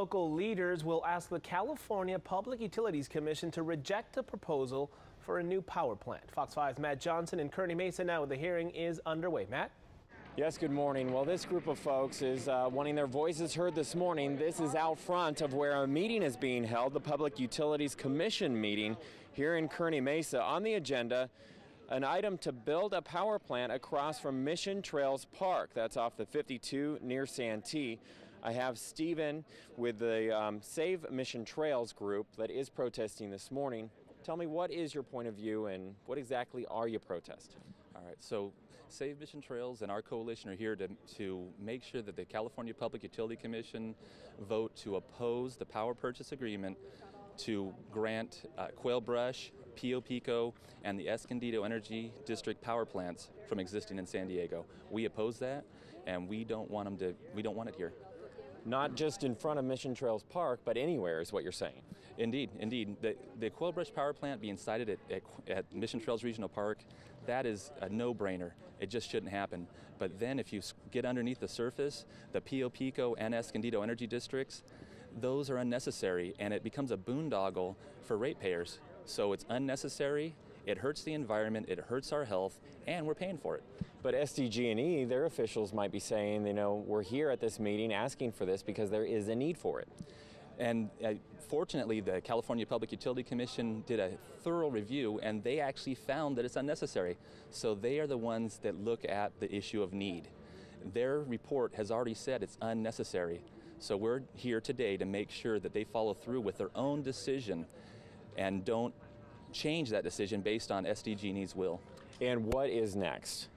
Local leaders will ask the California Public Utilities Commission to reject a proposal for a new power plant. Fox 5's Matt Johnson in Kearney Mesa now. The hearing is underway. Matt? Yes, good morning. Well, this group of folks is wanting their voices heard this morning. This is out front of where a meeting is being held, the Public Utilities Commission meeting here in Kearney Mesa. On the agenda, an item to build a power plant across from Mission Trails Park. That's off the 52 near Santee. I have Stephen with the Save Mission Trails group that is protesting this morning. Tell me, what is your point of view and what exactly are you protesting? All right, so Save Mission Trails and our coalition are here to make sure that the California Public Utility Commission vote to oppose the power purchase agreement to grant Quail Brush, Pio Pico, and the Escondido Energy District power plants from existing in San Diego. We oppose that, and we don't want it here. Not just in front of Mission Trails Park, but anywhere is what you're saying. Indeed, indeed. The Quail Brush power plant being sited at Mission Trails Regional Park, that is a no-brainer. It just shouldn't happen. But then if you get underneath the surface, the Pio Pico and Escondido Energy Districts, those are unnecessary, and it becomes a boondoggle for ratepayers. So it's unnecessary, it hurts the environment, it hurts our health, and we're paying for it. But SDG&E, their officials might be saying, you know, we're here at this meeting asking for this because there is a need for it. And fortunately, the California Public Utility Commission did a thorough review, and they actually found that it's unnecessary. So they are the ones that look at the issue of need. Their report has already said it's unnecessary. So we're here today to make sure that they follow through with their own decision and don't change that decision based on SDG&E's will. And what is next?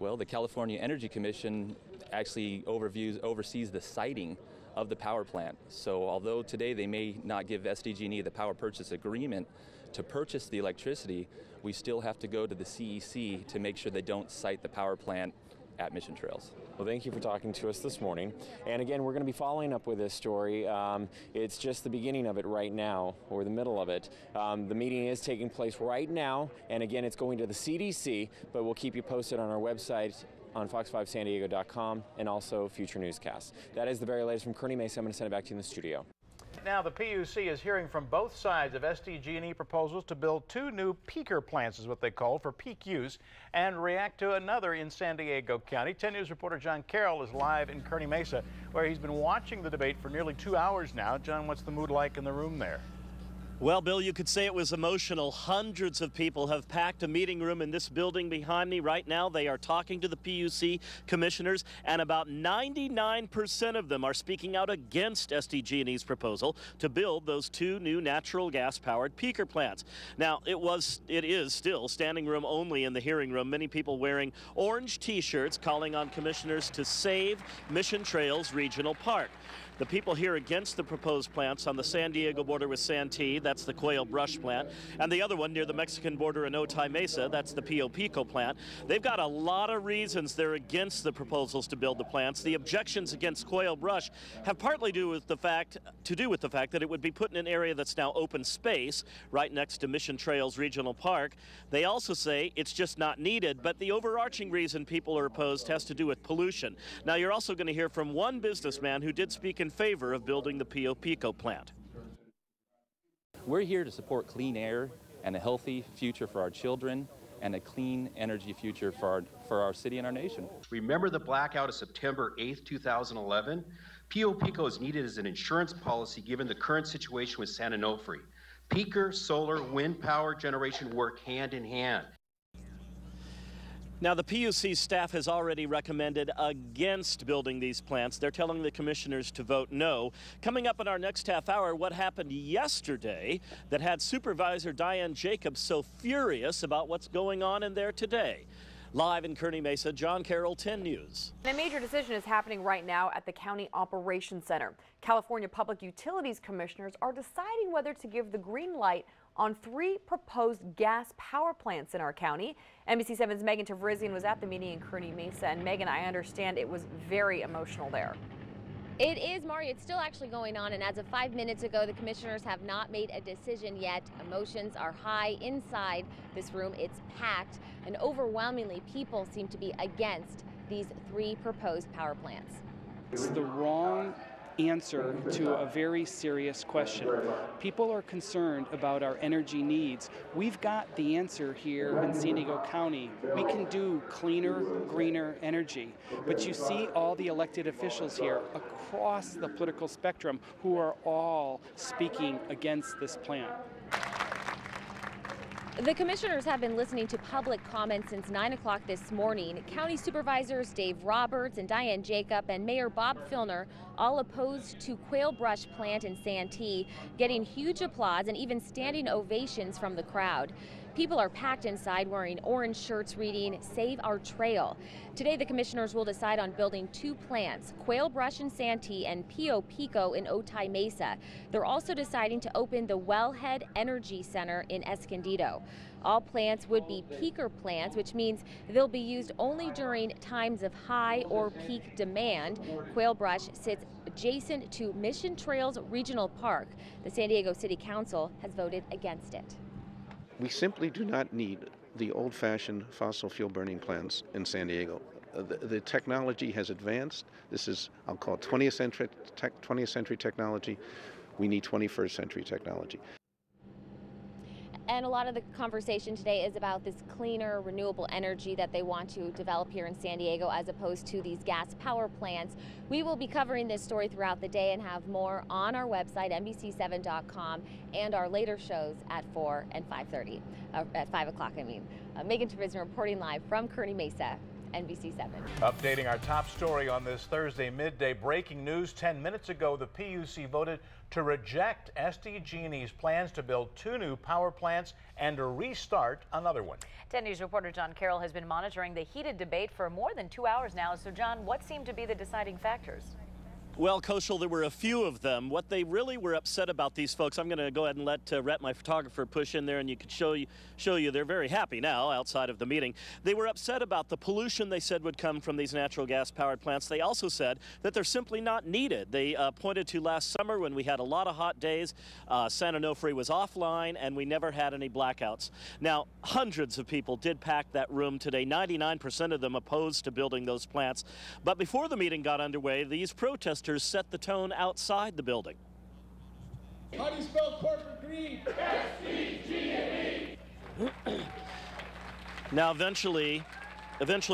Well, the California Energy Commission actually oversees the siting of the power plant. So although today they may not give SDG&E the power purchase agreement to purchase the electricity, we still have to go to the CEC to make sure they don't site the power plant at Mission Trails. Well, thank you for talking to us this morning. And again, we're going to be following up with this story. It's just the beginning of it right now, or the middle of it. The meeting is taking place right now, and again, it's going to the CDC, but we'll keep you posted on our website on fox5sandiego.com and also future newscasts. That is the very latest from Kearney Mesa. I'm going to send it back to you in the studio. Now, the PUC is hearing from both sides of SDG&E proposals to build two new peaker plants, is what they call, for peak use, and react to another in San Diego County. 10 News reporter John Carroll is live in Kearney Mesa, where he's been watching the debate for nearly 2 hours now. John, what's the mood like in the room there? Well, Bill, you could say it was emotional. Hundreds of people have packed a meeting room in this building behind me right now. They are talking to the PUC commissioners, and about 99% of them are speaking out against SDG&E's proposal to build those two new natural gas-powered peaker plants. Now, it is still standing room only in the hearing room. Many people wearing orange T-shirts calling on commissioners to save Mission Trails Regional Park. The people here against the proposed plants on the San Diego border with Santee, that's the Quail Brush plant, and the other one near the Mexican border in Otay Mesa, that's the Pio Pico plant. They've got a lot of reasons they're against the proposals to build the plants. The objections against Quail Brush have partly to do with the fact that it would be put in an area that's now open space right next to Mission Trails Regional Park. They also say it's just not needed, but the overarching reason people are opposed has to do with pollution. Now, you're also going to hear from one businessman who did speak in favor of building the Pio Pico plant. We're here to support clean air and a healthy future for our children and a clean energy future for our city and our nation. Remember the blackout of September 8th, 2011? Pio Pico is needed as an insurance policy given the current situation with San Onofre. Peaker, solar, wind power generation work hand in hand. Now, the PUC staff has already recommended against building these plants. They're telling the commissioners to vote no. Coming up in our next half hour, what happened yesterday that had Supervisor Diane Jacobs so furious about what's going on in there today. Live in Kearney Mesa, John Carroll, 10 News. And a major decision is happening right now at the County Operations Center. California Public Utilities Commissioners are deciding whether to give the green light on 3 proposed gas power plants in our county. NBC7's Megan Tavrizian was at the meeting in Kearney Mesa, and Megan, I understand it was very emotional there. It is, Mari. It's still actually going on, and as of 5 minutes ago, the commissioners have not made a decision yet. Emotions are high inside this room. It's packed, and overwhelmingly people seem to be against these 3 proposed power plants. It's the wrong answer to a very serious question. People are concerned about our energy needs. We've got the answer here in San Diego County. We can do cleaner, greener energy. But you see all the elected officials here across the political spectrum who are all speaking against this plan. The commissioners have been listening to public comments since 9 o'clock this morning. County Supervisors Dave Roberts and Diane Jacob and Mayor Bob Filner all opposed to quail brush plant in Santee, getting huge applause and even standing ovations from the crowd. People are packed inside wearing orange shirts reading, "Save Our Trail." Today, the commissioners will decide on building 2 plants, Quail Brush in Santee and Pio Pico in Otay Mesa. They're also deciding to open the Wellhead Energy Center in Escondido. All plants would be peaker plants, which means they'll be used only during times of high or peak demand. Quail Brush sits adjacent to Mission Trails Regional Park. The San Diego City Council has voted against it. We simply do not need the old-fashioned fossil fuel burning plants in San Diego. The technology has advanced. This is, I'll call it 20th century technology. We need 21st century technology. And a lot of the conversation today is about this cleaner, renewable energy that they want to develop here in San Diego as opposed to these gas power plants. We will be covering this story throughout the day and have more on our website, NBC7.com, and our later shows at 4 and 5:30, at 5 o'clock, I mean. Megan Trevisan reporting live from Kearney Mesa, NBC7. Updating our top story on this Thursday midday. Breaking news: 10 minutes ago, the PUC voted to reject SDG&E's plans to build 2 new power plants and to restart another one. 10 News reporter John Carroll has been monitoring the heated debate for more than 2 hours now. So, John, what seemed to be the deciding factors? Well, Koshal, there were a few of them. What they really were upset about, these folks, I'm going to go ahead and let Rhett, my photographer, push in there, and you could show you they're very happy now outside of the meeting. They were upset about the pollution they said would come from these natural gas powered plants. They also said that they're simply not needed. They pointed to last summer when we had a lot of hot days, San Onofre was offline, and we never had any blackouts. Now, hundreds of people did pack that room today. 99% of them opposed to building those plants. But before the meeting got underway, these protesters set the tone outside the building. How do you spell corporate greed? SDG&E. Now, eventually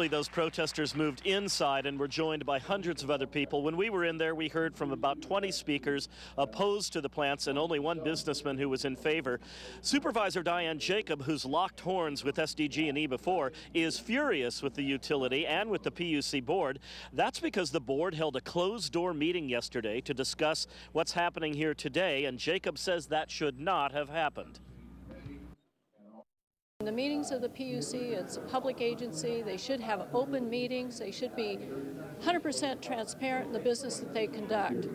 those protesters moved inside and were joined by hundreds of other people. When we were in there, we heard from about 20 speakers opposed to the plants and only one businessman who was in favor. Supervisor Diane Jacob, who's locked horns with SDG&E before, is furious with the utility and with the PUC board. That's because the board held a closed-door meeting yesterday to discuss what's happening here today, and Jacob says that should not have happened. In the meetings of the PUC, it's a public agency. They should have open meetings. They should be 100% transparent in the business that they conduct.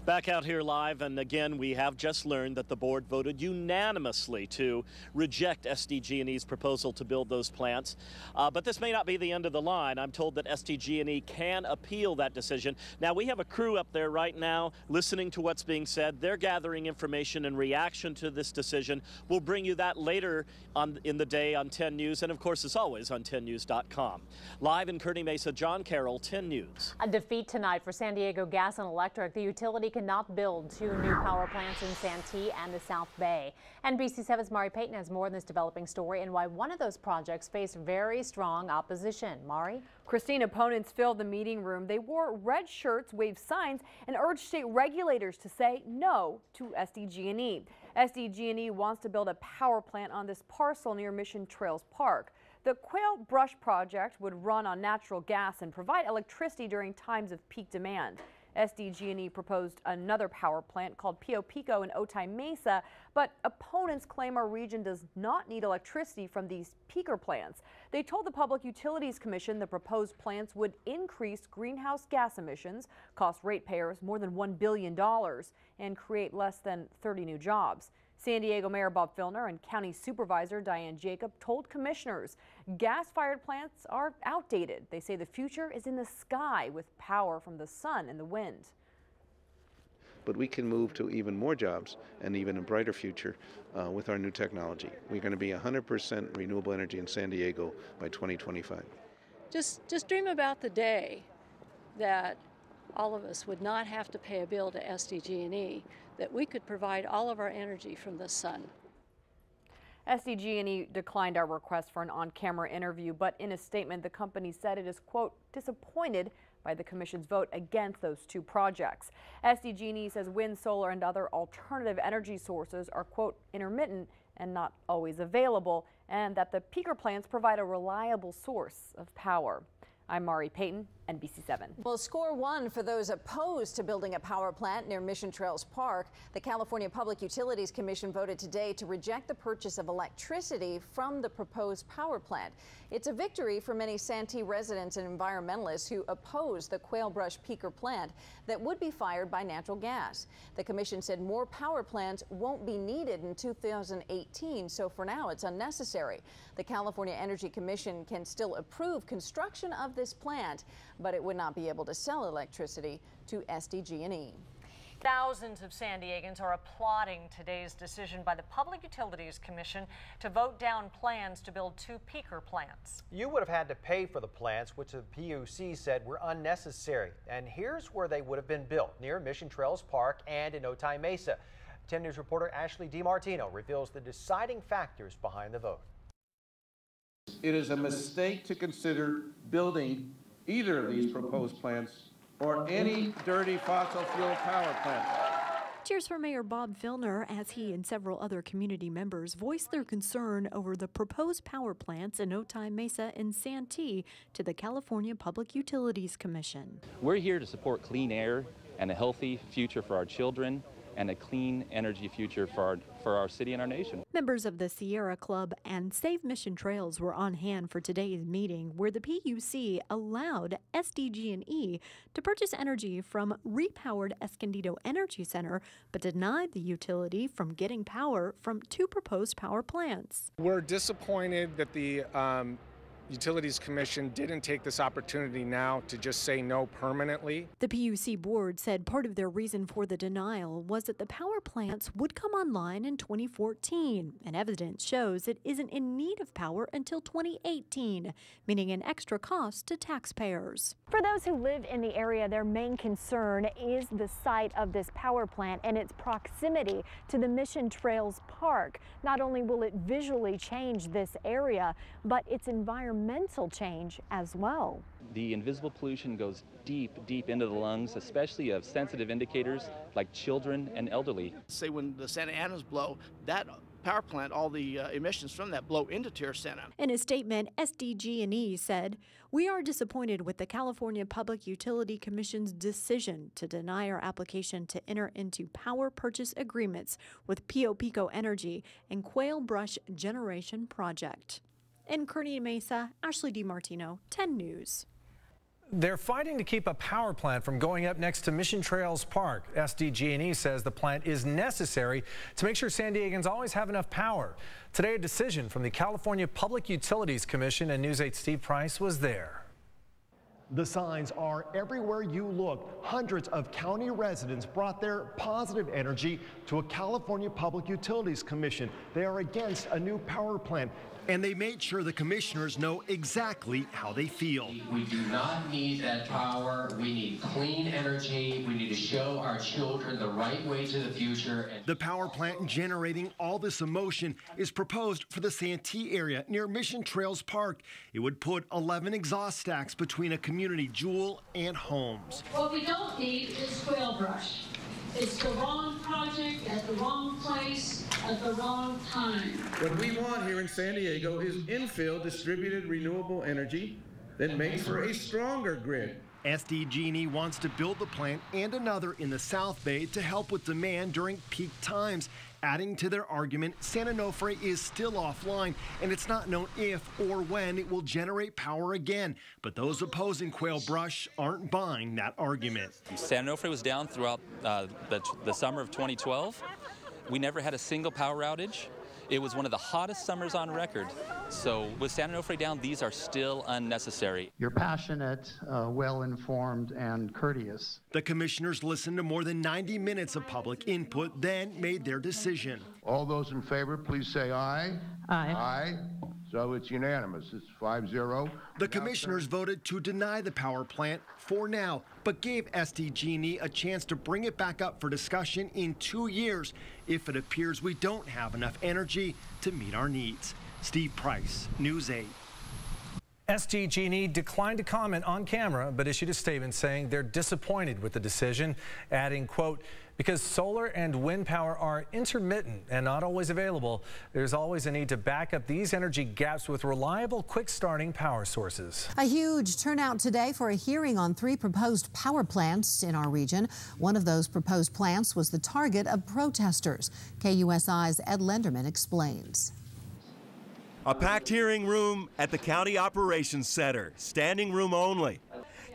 Back out here live, and again, we have just learned that the board voted unanimously to reject SDG&E's proposal to build those plants. But this may not be the end of the line. I'm told that SDG&E can appeal that decision. Now, we have a crew up there right now listening to what's being said. They're gathering information in reaction to this decision. We'll bring you that later in the day on 10 News, and of course, as always, on 10news.com. Live in Kearney Mesa, John Carroll, 10 News. A defeat tonight for San Diego Gas and Electric. The utility cannot build 2 new power plants in Santee and the South Bay. NBC7's Mari Payton has more on this developing story and why one of those projects faced very strong opposition. Mari? Christine, opponents filled the meeting room. They wore red shirts, waved signs, and urged state regulators to say no to SDG&E. SDG&E wants to build a power plant on this parcel near Mission Trails Park. The Quail Brush project would run on natural gas and provide electricity during times of peak demand. SDG&E proposed another power plant called Pio Pico in Otay Mesa, but opponents claim our region does not need electricity from these peaker plants. They told the Public Utilities Commission the proposed plants would increase greenhouse gas emissions, cost ratepayers more than $1 billion, and create less than 30 new jobs. San Diego Mayor Bob Filner and County Supervisor Diane Jacob told commissioners gas-fired plants are outdated. They say the future is in the sky with power from the sun and the wind. But we can move to even more jobs and even a brighter future with our new technology. We're going to be 100% renewable energy in San Diego by 2025. Just dream about the day that all of us would not have to pay a bill to SDG&E, that we could provide all of our energy from the sun. SDG&E declined our request for an on-camera interview, but in a statement, the company said it is, quote, disappointed by the commission's vote against those two projects. SDG&E says wind, solar, and other alternative energy sources are, quote, intermittent and not always available, and that the peaker plants provide a reliable source of power. I'm Mari Payton, NBC7. Well, score one for those opposed to building a power plant near Mission Trails Park. The California Public Utilities Commission voted today to reject the purchase of electricity from the proposed power plant. It's a victory for many Santee residents and environmentalists who oppose the Quail Brush peaker plant that would be fired by natural gas. The commission said more power plants won't be needed in 2018, so for now it's unnecessary. The California Energy Commission can still approve construction of this plant, but it would not be able to sell electricity to SDG&E. Thousands of San Diegans are applauding today's decision by the Public Utilities Commission to vote down plans to build two peaker plants. You would have had to pay for the plants, which the PUC said were unnecessary. And here's where they would have been built, near Mission Trails Park and in Otay Mesa. 10 News reporter Ashley DiMartino reveals the deciding factors behind the vote. It is a mistake to consider building either of these proposed plants or any dirty fossil fuel power plant. Cheers for Mayor Bob Filner as he and several other community members voiced their concern over the proposed power plants in Otay Mesa and Santee to the California Public Utilities Commission. We're here to support clean air and a healthy future for our children and a clean energy future for our city and our nation. Members of the Sierra Club and Save Mission Trails were on hand for today's meeting, where the PUC allowed SDG&E to purchase energy from repowered Escondido Energy Center, but denied the utility from getting power from two proposed power plants. We're disappointed that the Utilities Commission didn't take this opportunity now to just say no permanently. The PUC board said part of their reason for the denial was that the power plants would come online in 2014, and evidence shows it isn't in need of power until 2018, meaning an extra cost to taxpayers. For those who live in the area, their main concern is the site of this power plant and its proximity to the Mission Trails Park. Not only will it visually change this area, but its environmental change as well. The invisible pollution goes deep, deep into the lungs, especially of sensitive indicators like children and elderly. Say when the Santa Anas blow, that power plant, all the emissions from that blow into Tier Santa. In a statement, SDG&E said, "We are disappointed with the California Public Utility Commission's decision to deny our application to enter into power purchase agreements with Pio Pico Energy and Quail Brush Generation Project." In Kearney Mesa, Ashley DiMartino, 10 News. They're fighting to keep a power plant from going up next to Mission Trails Park. SDG&E says the plant is necessary to make sure San Diegans always have enough power. Today, a decision from the California Public Utilities Commission, and News 8's Steve Price was there. The signs are everywhere you look. Hundreds of county residents brought their positive energy to a California Public Utilities Commission. They are against a new power plant, and they made sure the commissioners know exactly how they feel. We do not need that power. We need clean energy. We need to show our children the right way to the future. The power plant generating all this emotion is proposed for the Santee area near Mission Trails Park. It would put 11 exhaust stacks between a community jewel and homes. What we don't need is Quail Brush. It's the wrong project at the wrong place at the wrong time. What we want here in San Diego is infill distributed renewable energy that makes for a stronger grid. SDG&E wants to build the plant and another in the South Bay to help with demand during peak times. Adding to their argument, San Onofre is still offline, and it's not known if or when it will generate power again. But those opposing Quail Brush aren't buying that argument. San Onofre was down throughout the summer of 2012. We never had a single power outage. It was one of the hottest summers on record. So with San Onofre down, these are still unnecessary. You're passionate, well-informed, and courteous. The commissioners listened to more than 90 minutes of public input, then made their decision. All those in favor, please say aye. Aye. Aye. So it's unanimous. It's 5-0. The commissioners voted to deny the power plant for now, but gave SDG&E a chance to bring it back up for discussion in 2 years if it appears we don't have enough energy to meet our needs. Steve Price, News 8. SDG&E declined to comment on camera, but issued a statement saying they're disappointed with the decision, adding, quote, because solar and wind power are intermittent and not always available, there's always a need to back up these energy gaps with reliable, quick-starting power sources. A huge turnout today for a hearing on 3 proposed power plants in our region. One of those proposed plants was the target of protesters. KUSI's Ed Lenderman explains. A packed hearing room at the County Operations Center, standing room only.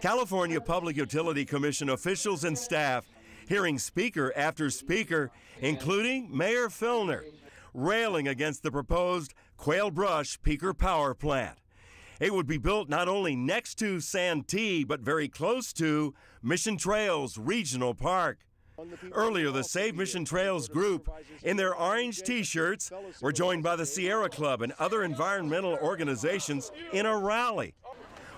California Public Utility Commission officials and staff hearing speaker after speaker, including Mayor Filner, railing against the proposed Quail Brush Peaker Power Plant. It would be built not only next to Santee, but very close to Mission Trails Regional Park. Earlier, the Save Mission Trails group, in their orange T-shirts, were joined by the Sierra Club and other environmental organizations in a rally.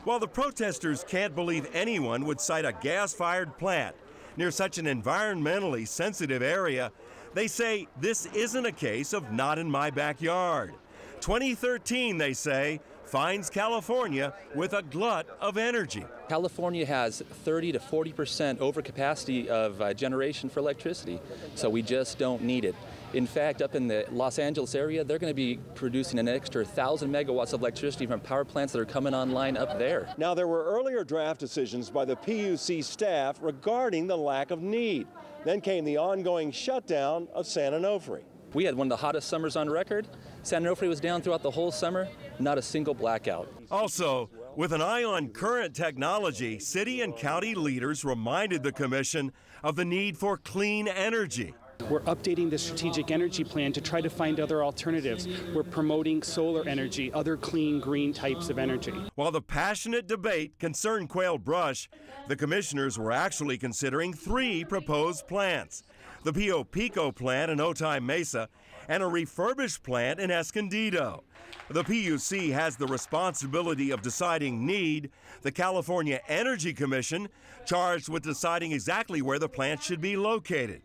While the protesters can't believe anyone would cite a gas-fired plant near such an environmentally sensitive area, they say this isn't a case of not in my backyard. 2013, they say, finds California with a glut of energy. California has 30 to 40% overcapacity of generation for electricity, so we just don't need it. In fact, up in the Los Angeles area, they're going to be producing an extra 1,000 megawatts of electricity from power plants that are coming online up there. Now, there were earlier draft decisions by the PUC staff regarding the lack of need. Then came the ongoing shutdown of San Onofre. We had one of the hottest summers on record. San Onofre was down throughout the whole summer, not a single blackout. Also, with an eye on current technology, city and county leaders reminded the commission of the need for clean energy. We're updating the strategic energy plan to try to find other alternatives. We're promoting solar energy, other clean, green types of energy. While the passionate debate concerned Quail Brush, the commissioners were actually considering 3 proposed plants: the Pio Pico plant in Otay Mesa and a refurbished plant in Escondido. The PUC has the responsibility of deciding need. The California Energy Commission, charged with deciding exactly where the plant should be located.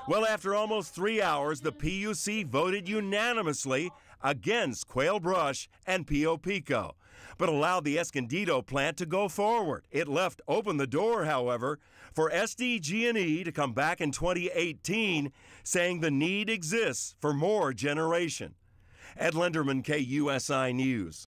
Well, after almost 3 hours, the PUC voted unanimously against Quail Brush and Pio Pico, but allowed the Escondido plant to go forward. It left open the door, however, for SDG&E to come back in 2018, saying the need exists for more generation. Ed Lenderman, KUSI News.